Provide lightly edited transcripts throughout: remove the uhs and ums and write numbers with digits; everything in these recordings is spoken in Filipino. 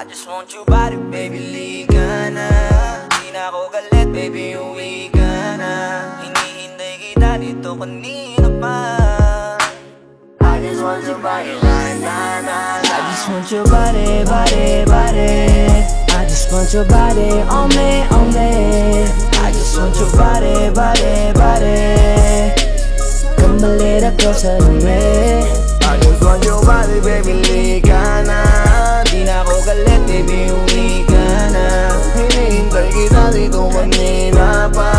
I just want your body, baby, liga na. Di na ako galit, baby, uwi ka na. Hinihintay kita dito kanina pa. I just want your body right now. I just want your body, body, body. I just want your body on me, on me. I just want your body, body, body. Come a little closer to me. I just want your body, baby, liga na. Di na ako galit, baby, uwi ka na. Hinihintay kita dito kanina pa.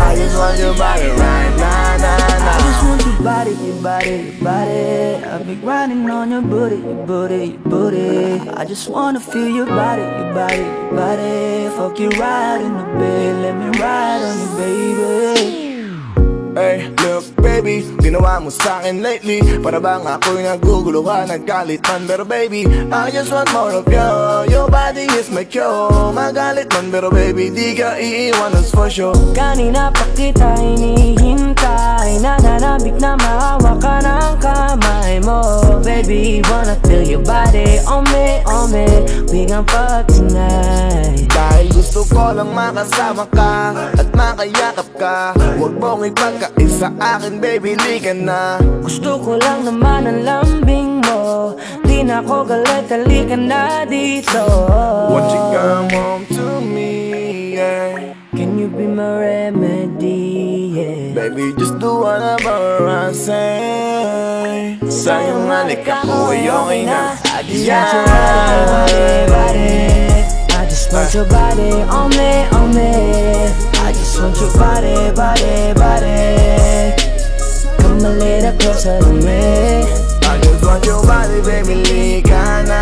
I just want your body right now, I just want your body, your body, your body. I've been grinding on your booty, your booty, your booty. I just wanna feel your body, your body, your body. Fuck you right in the bed, let me ride on you, baby. Hey, look baby, ginawa mo sa'kin lately. Para bang ako'y nagugulo ka, naggalit man. Pero baby, I just want more of you. Your body is my cure. Magalit man pero baby, di ka iiwan, that's for sure. Kanina pa kita hinihintay, nananabik na maawa ka ng kamay mo. Baby, wanna feel your body on me, on me. We gon' fuck tonight. Dahil gusto ko lang makasama ka at makayakap ka. Huwag mong ipagkaisa akin, baby, liga na. Gusto ko lang naman ang lambing mo. Di na ako galit, halika na dito. Won't you come home to me, yeah. Can you be my remedy, yeah. Baby, just do whatever I say. Sayang halika ko ay okay na. I just want your body, body. I just want your body on me, on me. I just want your body, body, body. Come a little closer to me. I just want your body, baby, liga na.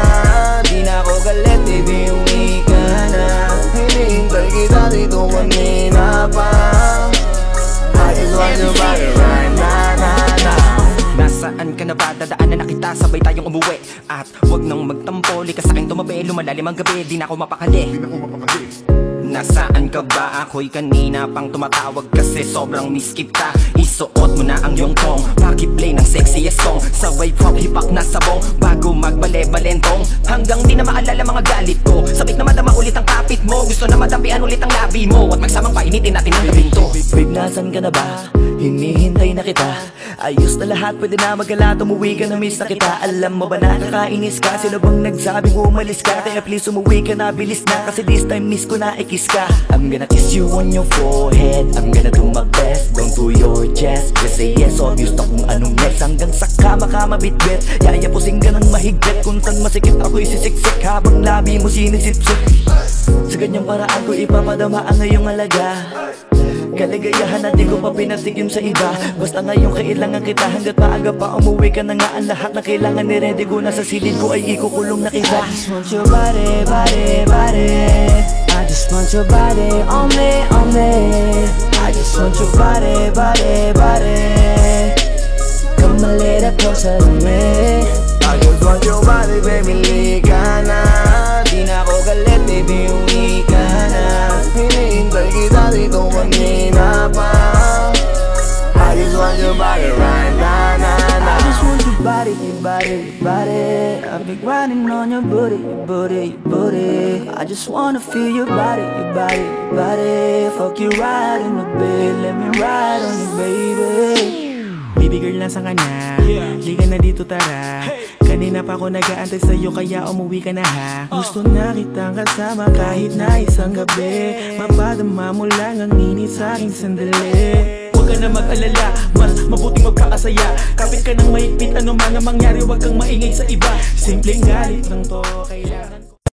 Di na ako galit, baby, uwi ka na. Hinihintay kita dito kanina pa. I just want your body right now. Nasaan ka na ba? Dadaanan na kita, sabay tayong umuwi. At wag nang magtampo, likas sa'king tumabi. Lumalalim ang gabi, di na ako mapakali. Nasaan ka ba? Ako'y kanina pang tumatawag kasi sobrang miss kita. Isuot mo na ang iyong tong, pakiplay ng sexiest song. Sabay pop hipak na sabong, bago magbale-balentong. Hanggang di na maalala mga galit ko. Sabik na madama ulit ang kapit mo. Gusto na madapian ulit ang labi mo. At magsamang painitin natin ang gabing to. Babe, nasan ka na ba? Hinihintay na kita. Ayos na lahat, pwede na magala. Umuwi ka na, miss na kita. Alam mo ba na nakainis ka? Sino bang nagsabing umalis ka? Kaya please umuwi ka na, bilis na. Kasi this time miss ko na, ikis ka. I'm gonna kiss you on your forehead. I'm gonna do my best, down to your chest. Just say yes, obvious na kung anong next. Hanggang sa kama ka mabitbit, yayapusing ka ng mahigpit. Kung saan masikip ako'y sisiksik, habang labi mo sinisipsip. Sa ganyang paraan ko ipapadama ang iyong alaga. Kaligayahan na di ko pa pinatikim sa iba. Basta ngayon kailangan kita. Hanggat maaga pa umuwi ka na nga. Ang lahat na kailangan ni-ready ko. Nasa silid ko ay ikukulong na kita. I just want your body, body, body. I just want your body on me, on me. I just want your body, body, body. Come a little closer to me. I just want your body, baby, liga na. Di na ako galit, baby, uwi ka na. Hinihintay kita dito kanina pa. I just want your body right now. I just want your body, your body, your body. I've been grinding on your booty, your booty, your booty. I just wanna feel your body, your body, your body. Fuck you right in the bed, let me ride on you, baby. Baby girl, nasa ka na? Liga na dito, tara. Kanina pa ako nag-aantay sa'yo, kaya umuwi ka na ha. Gusto na kitang kasama kahit na isang gabi. Mapadama mo lang ang init sa'king sandali. Huwag ka na mag-alala, mas mabuting magpakasaya. Kapit ka ng mahigpit, ano man ang mangyari, huwag kang maingay sa iba. Simpleng galit lang to, kailangan